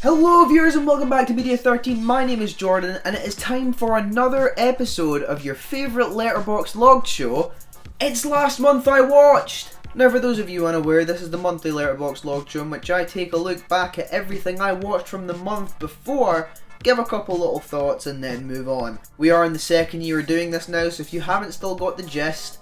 Hello viewers and welcome back to Media 13. My name is Jordan and it is time for another episode of your favourite Letterboxd logged show. It's Last Month I Watched! Now for those of you unaware, this is the monthly Letterboxd logged show in which I take a look back at everything I watched from the month before, give a couple little thoughts and then move on. We are in the second year of doing this now, so if you haven't still got the gist,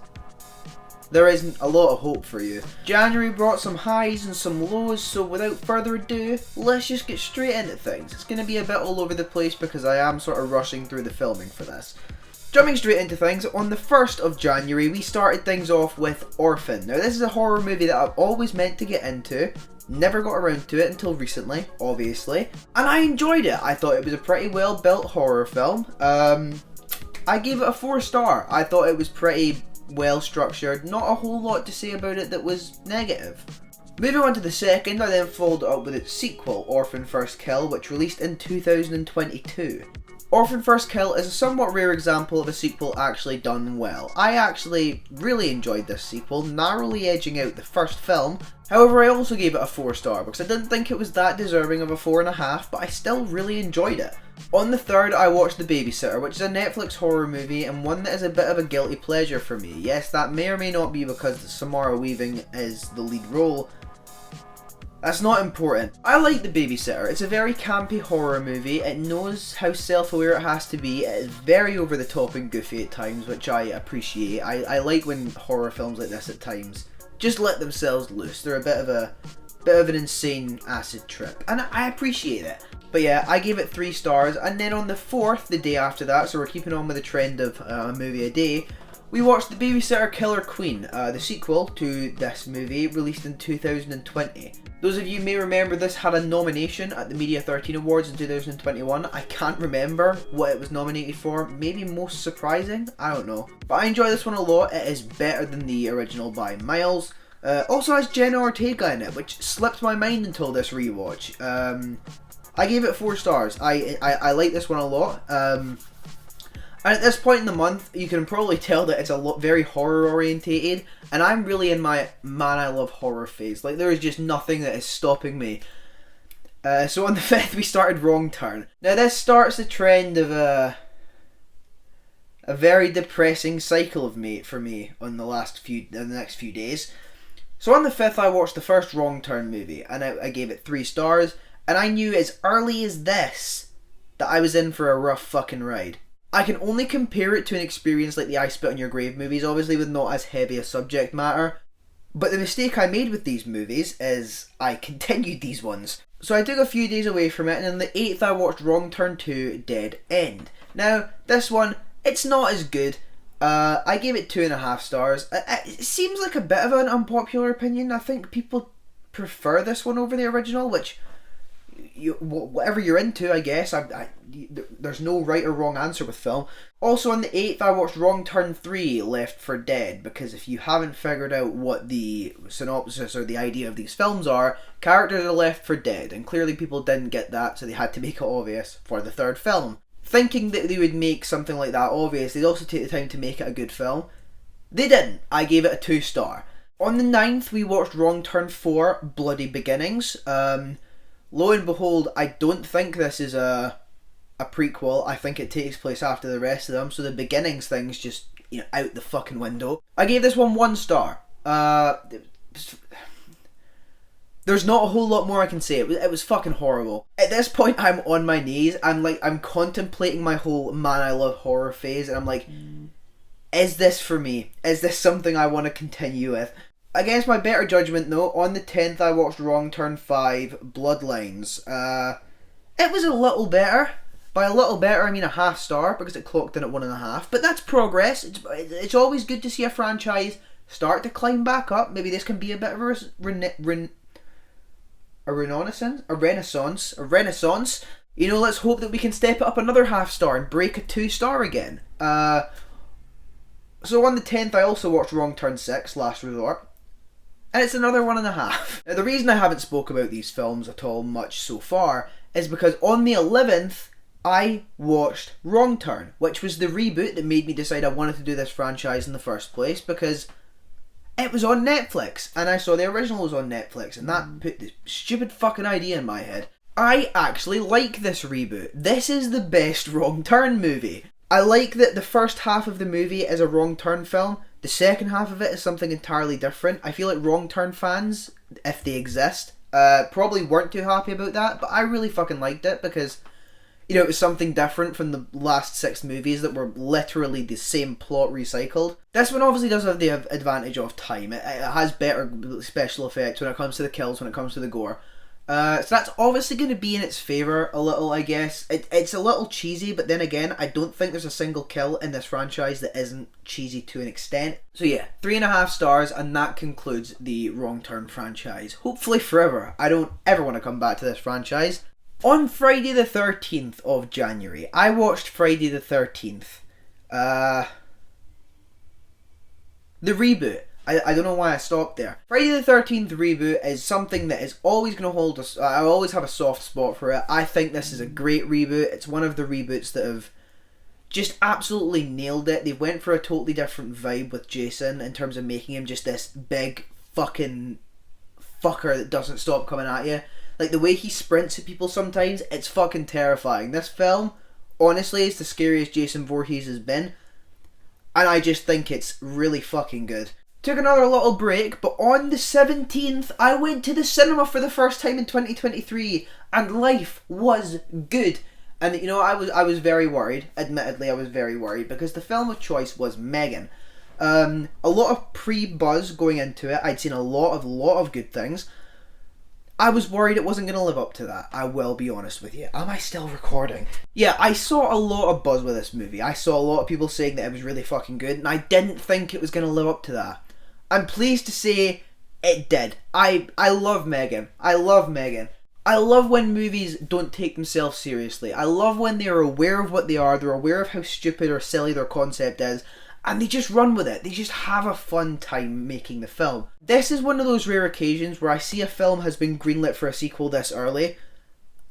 there isn't a lot of hope for you. January brought some highs and some lows, so without further ado, let's just get straight into things. It's going to be a bit all over the place because I am sort of rushing through the filming for this. Jumping straight into things, on the 1st of January we started things off with Orphan. Now this is a horror movie that I've always meant to get into, never got around to it until recently, obviously, and I enjoyed it. I thought it was a pretty well built horror film. I gave it a 4-star. I thought it was pretty well structured, not a whole lot to say about it that was negative. Moving on to the 2nd, I then followed it up with its sequel, Orphan First Kill, which released in 2022. Orphan First Kill is a somewhat rare example of a sequel actually done well. I actually really enjoyed this sequel, narrowly edging out the first film. However, I also gave it a 4-star because I didn't think it was that deserving of a 4.5, but I still really enjoyed it. On the 3rd, I watched The Babysitter, which is a Netflix horror movie and one that is a bit of a guilty pleasure for me. Yes, that may or may not be because Samara Weaving is the lead role. That's not important. I like The Babysitter. It's a very campy horror movie. It knows how self-aware it has to be. It is very over the top and goofy at times, which I appreciate. I like when horror films like this at times just let themselves loose. They're a bit of an insane acid trip, and I appreciate it. But yeah, I gave it 3 stars, and then on the 4th, the day after that, so we're keeping on with the trend of a movie a day, we watched The Babysitter Killer Queen, the sequel to this movie, released in 2020. Those of you may remember this had a nomination at the Media 13 Awards in 2021. I can't remember what it was nominated for. Maybe most surprising? I don't know. But I enjoy this one a lot. It is better than the original by miles. Also has Jenna Ortega in it, which slipped my mind until this rewatch. I gave it 4 stars. I like this one a lot. And at this point in the month, you can probably tell that it's very horror orientated, and I'm really in my man I love horror phase. Like, there is just nothing that is stopping me. So on the 5th, we started Wrong Turn. Now this starts the trend of a very depressing cycle for me on the next few days. So on the 5th, I watched the first Wrong Turn movie, and I gave it 3 stars, and I knew as early as this that I was in for a rough fucking ride. I can only compare it to an experience like the I Spit on Your Grave movies, obviously with not as heavy a subject matter. But the mistake I made with these movies is I continued these ones. So I took a few days away from it, and on the 8th I watched Wrong Turn 2 Dead End. Now, this one, it's not as good. I gave it 2.5 stars. It seems like a bit of an unpopular opinion. I think people prefer this one over the original, which, whatever you're into, I guess. There's no right or wrong answer with film. Also on the 8th, I watched Wrong Turn 3 Left for Dead, because if you haven't figured out what the synopsis or the idea of these films are, characters are left for dead, and clearly people didn't get that, so they had to make it obvious for the 3rd film. Thinking that they would make something like that obvious, they'd also take the time to make it a good film. They didn't. I gave it a 2-star. On the 9th, we watched Wrong Turn 4 Bloody Beginnings. Lo and behold, I don't think this is a prequel. I think it takes place after the rest of them, so the beginnings thing's just, out the fucking window. I gave this one 1 star. There's not a whole lot more I can say. It was fucking horrible. At this point, I'm on my knees. I'm contemplating my whole man I love horror phase, and I'm like, is this for me? Is this something I want to continue with? Against my better judgment though, on the 10th I watched Wrong Turn 5 Bloodlines. It was a little better. By a little better I mean a 1/2 star, because it clocked in at 1.5. But that's progress. It's always good to see a franchise start to climb back up. Maybe this can be a bit of a renaissance. Let's hope that we can step it up another 1/2 star and break a 2-star again. So on the 10th I also watched Wrong Turn 6 Last Resort. And it's another 1.5. Now the reason I haven't spoke about these films at all much so far is because on the 11th I watched Wrong Turn, which was the reboot that made me decide I wanted to do this franchise in the first place, because it was on Netflix, and I saw the original was on Netflix, and that put the stupid fucking idea in my head. I actually like this reboot. This is the best Wrong Turn movie. I like that the first half of the movie is a Wrong Turn film. The second half of it is something entirely different. I feel like Wrong Turn fans, if they exist, probably weren't too happy about that, but I really fucking liked it because, you know, it was something different from the last 6 movies that were literally the same plot recycled. This one obviously does have the advantage of time. It has better special effects when it comes to the kills, when it comes to the gore. So that's obviously going to be in its favour a little, I guess. It's a little cheesy, but then again, I don't think there's a single kill in this franchise that isn't cheesy to an extent. So yeah, 3.5 stars, and that concludes the Wrong Turn franchise. Hopefully forever. I don't ever want to come back to this franchise. On Friday the 13th of January, I watched Friday the 13th. The reboot. I don't know why I stopped there. Friday the 13th reboot is something that is always going to hold us. I always have a soft spot for it. I think this is a great reboot. It's one of the reboots that have just absolutely nailed it. They went for a totally different vibe with Jason in terms of making him just this big fucking fucker that doesn't stop coming at you. Like, the way he sprints at people sometimes, it's fucking terrifying. This film, honestly, is the scariest Jason Voorhees has been. And I just think it's really fucking good. Took another little break, but on the 17th, I went to the cinema for the first time in 2023, and life was good. And, you know, I was very worried. Admittedly, I was very worried, because the film of choice was Megan. A lot of pre-buzz going into it. I'd seen a lot of good things. I was worried it wasn't going to live up to that. I will be honest with you. Am I still recording? Yeah, I saw a lot of buzz with this movie. I saw a lot of people saying that it was really fucking good, and I didn't think it was going to live up to that. I'm pleased to say it did. I love Megan. I love Megan. I love when movies don't take themselves seriously. I love when they're aware of what they are, they're aware of how stupid or silly their concept is, and they just run with it. They just have a fun time making the film. This is one of those rare occasions where I see a film has been greenlit for a sequel this early,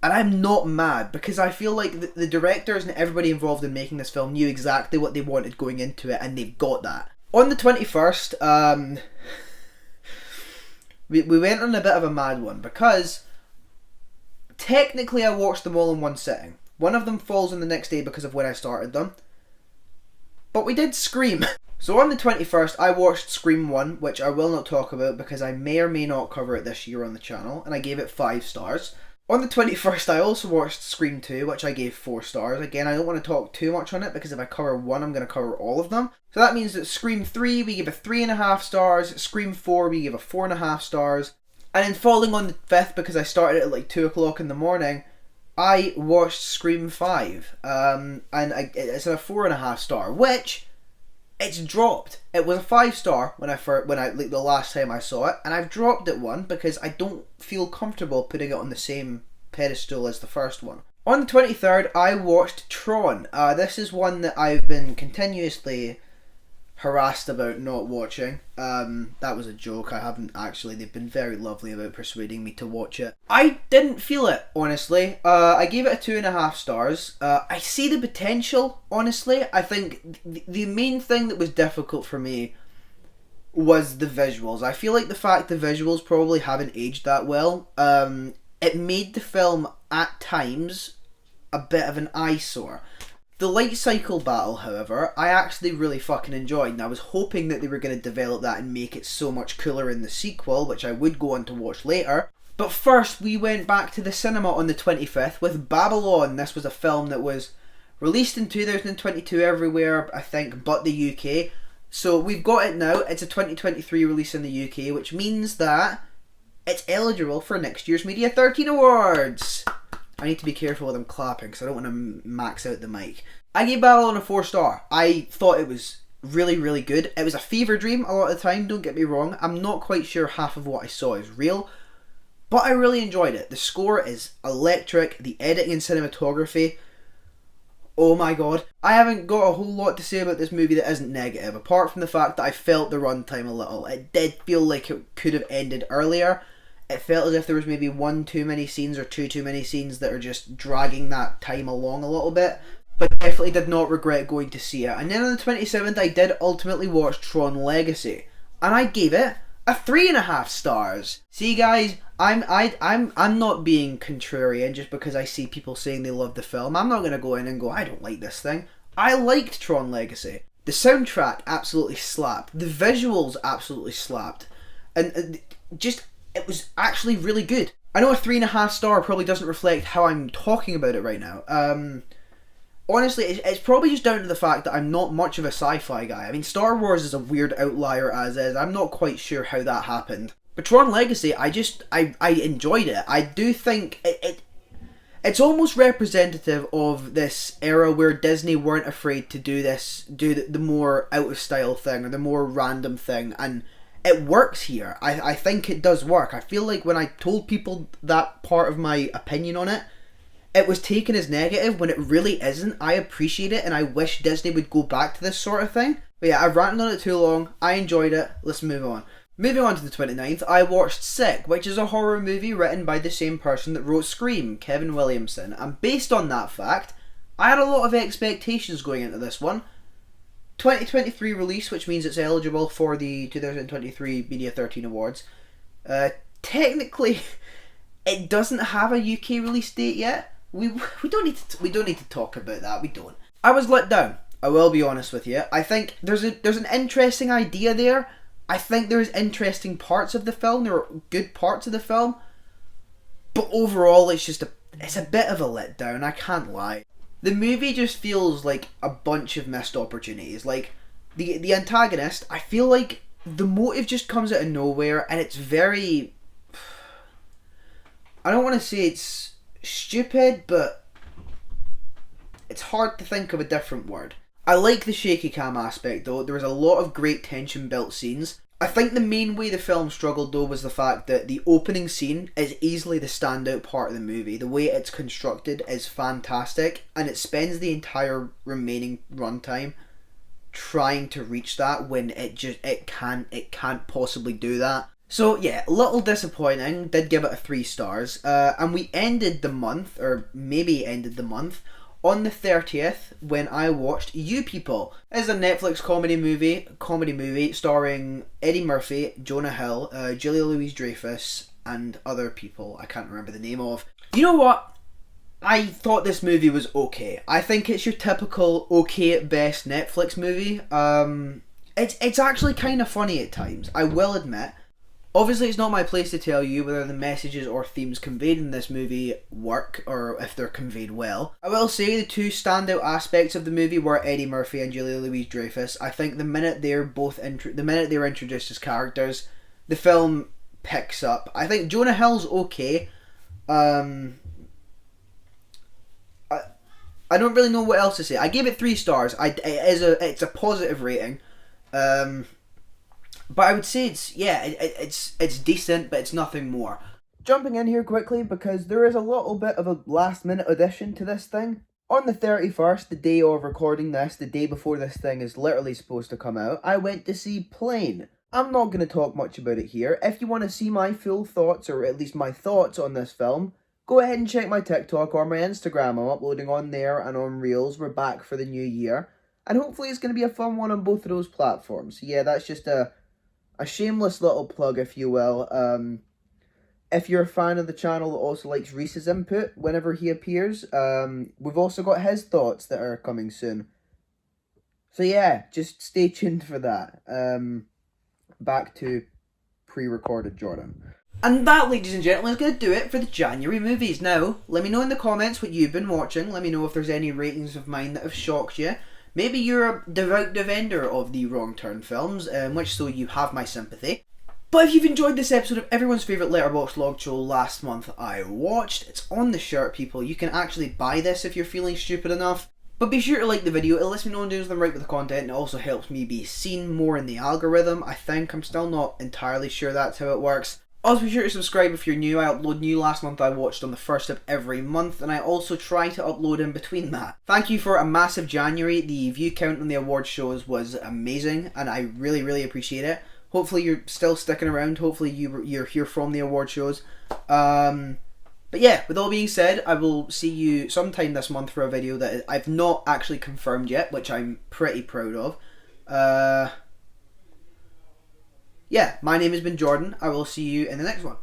and I'm not mad, because I feel like the directors and everybody involved in making this film knew exactly what they wanted going into it, and they've got that. On the 21st, we went on a bit of a mad one, because technically I watched them all in one sitting. One of them falls on the next day because of when I started them. But we did Scream. So on the 21st, I watched Scream 1, which I will not talk about because I may or may not cover it this year on the channel, and I gave it 5 stars. On the 21st, I also watched Scream 2, which I gave 4 stars. Again, I don't want to talk too much on it because if I cover one, I'm going to cover all of them. So that means that Scream 3, we give a 3.5 stars. Scream 4, we give a 4.5 stars. And then falling on the 5th, because I started at like 2 o'clock in the morning, I watched Scream 5. And it's a 4.5 star, which it's dropped. It was a 5 star when I like the last time I saw it, and I've dropped it one because I don't feel comfortable putting it on the same pedestal as the first one. On the 23rd, I watched TRON. This is one that I've been continuously harassed about not watching. That was a joke. I haven't actually. They've been very lovely about persuading me to watch it. I didn't feel it, honestly. I gave it a 2.5 stars. I see the potential, honestly. I think the main thing that was difficult for me was the visuals. I feel like the fact the visuals probably haven't aged that well, it made the film at times a bit of an eyesore. The light cycle battle, however, I actually really fucking enjoyed, and I was hoping that they were going to develop that and make it so much cooler in the sequel, which I would go on to watch later. But first, we went back to the cinema on the 25th with Babylon. This was a film that was released in 2022 everywhere, I think, but the UK. So we've got it now. It's a 2023 release in the UK, which means that it's eligible for next year's Media 13 Awards. I need to be careful with them clapping because I don't want to max out the mic. I gave Babylon a 4 star. I thought it was really, really good. It was a fever dream a lot of the time, don't get me wrong. I'm not quite sure half of what I saw is real, but I really enjoyed it. The score is electric. The editing and cinematography, oh my god. I haven't got a whole lot to say about this movie that isn't negative, apart from the fact that I felt the runtime a little. It did feel like it could have ended earlier. It felt as if there was maybe one too many scenes or two too many scenes that are just dragging that time along a little bit. But definitely did not regret going to see it. And then on the 27th, I did ultimately watch Tron Legacy. And I gave it a 3.5 stars. See guys, I'm not being contrarian just because I see people saying they love the film. I'm not gonna go in and go, I don't like this thing. I liked Tron Legacy. The soundtrack absolutely slapped. The visuals absolutely slapped, and just it was actually really good. I know a 3.5 star probably doesn't reflect how I'm talking about it right now. Honestly, it's probably just down to the fact that I'm not much of a sci-fi guy. I mean, Star Wars is a weird outlier as is. I'm not quite sure how that happened. But Tron Legacy, I enjoyed it. I do think it's almost representative of this era where Disney weren't afraid to do the more out of style thing or the more random thing, and it works here. I think it does work. I feel like when I told people that part of my opinion on it, it was taken as negative when it really isn't. I appreciate it and I wish Disney would go back to this sort of thing. But yeah, I've ranted on it too long. I enjoyed it. Let's move on. Moving on to the 29th, I watched Sick, which is a horror movie written by the same person that wrote Scream, Kevin Williamson. And based on that fact, I had a lot of expectations going into this one. 2023 release, which means it's eligible for the 2023 Media 13 Awards. Technically, it doesn't have a UK release date yet. We don't need to talk about that. We don't. I was let down. I will be honest with you. I think there's an interesting idea there. I think there's interesting parts of the film. There are good parts of the film, but overall, it's a bit of a letdown. I can't lie. The movie just feels like a bunch of missed opportunities. Like the antagonist, I feel like the motive just comes out of nowhere, and it's very. I don't want to say it's stupid, but it's hard to think of a different word. I like the shaky cam aspect though. There was a lot of great tension built scenes. I think the main way the film struggled though was the fact that the opening scene is easily the standout part of the movie. The way it's constructed is fantastic, and it spends the entire remaining runtime trying to reach that when it can't possibly do that. So yeah, a little disappointing. Did give it a 3 stars. And we ended the month, or maybe ended the month, on the 30th when I watched You People. It's a Netflix comedy movie starring Eddie Murphy, Jonah Hill, Julia Louis-Dreyfus, and other people I can't remember the name of. You know what? I thought this movie was okay. I think it's your typical okay at best Netflix movie. It's actually kind of funny at times, I will admit. Obviously, it's not my place to tell you whether the messages or themes conveyed in this movie work or if they're conveyed well. I will say the two standout aspects of the movie were Eddie Murphy and Julia Louis-Dreyfus. I think the minute they're introduced as characters, the film picks up. I think Jonah Hill's okay. I don't really know what else to say. I gave it 3 stars. It's a positive rating. But I would say it's decent, but it's nothing more. Jumping in here quickly because there is a little bit of a last minute addition to this thing. On the 31st, the day of recording this, the day before this thing is literally supposed to come out, I went to see Plane. I'm not going to talk much about it here. If you want to see my full thoughts, or at least my thoughts on this film, go ahead and check my TikTok or my Instagram. I'm uploading on there and on Reels. We're back for the new year. And hopefully it's going to be a fun one on both of those platforms. Yeah, that's just a shameless little plug, if you will. If you're a fan of the channel that also likes Reese's input whenever he appears, we've also got his thoughts that are coming soon. So yeah, just stay tuned for that. Back to pre-recorded Jordan. And that, ladies and gentlemen, is going to do it for the January movies. Now, let me know in the comments what you've been watching. Let me know if there's any ratings of mine that have shocked you. Maybe you're a devout defender of the Wrong Turn films, in which so you have my sympathy. But if you've enjoyed this episode of everyone's favourite Letterboxd log show last month I watched, it's on the shirt, people. You can actually buy this if you're feeling stupid enough. But be sure to like the video. It lets me know I'm doing something right with the content, and it also helps me be seen more in the algorithm. I think. I'm still not entirely sure that's how it works. Also be sure to subscribe if you're new. I upload new last month I watched on the 1st of every month, and I also try to upload in between that. Thank you for a massive January. The view count on the award shows was amazing, and I really, really appreciate it. Hopefully you're still sticking around. Hopefully you're here from the award shows. But yeah, with all being said, I will see you sometime this month for a video that I've not actually confirmed yet, which I'm pretty proud of. Yeah, my name has been Jordan. I will see you in the next one.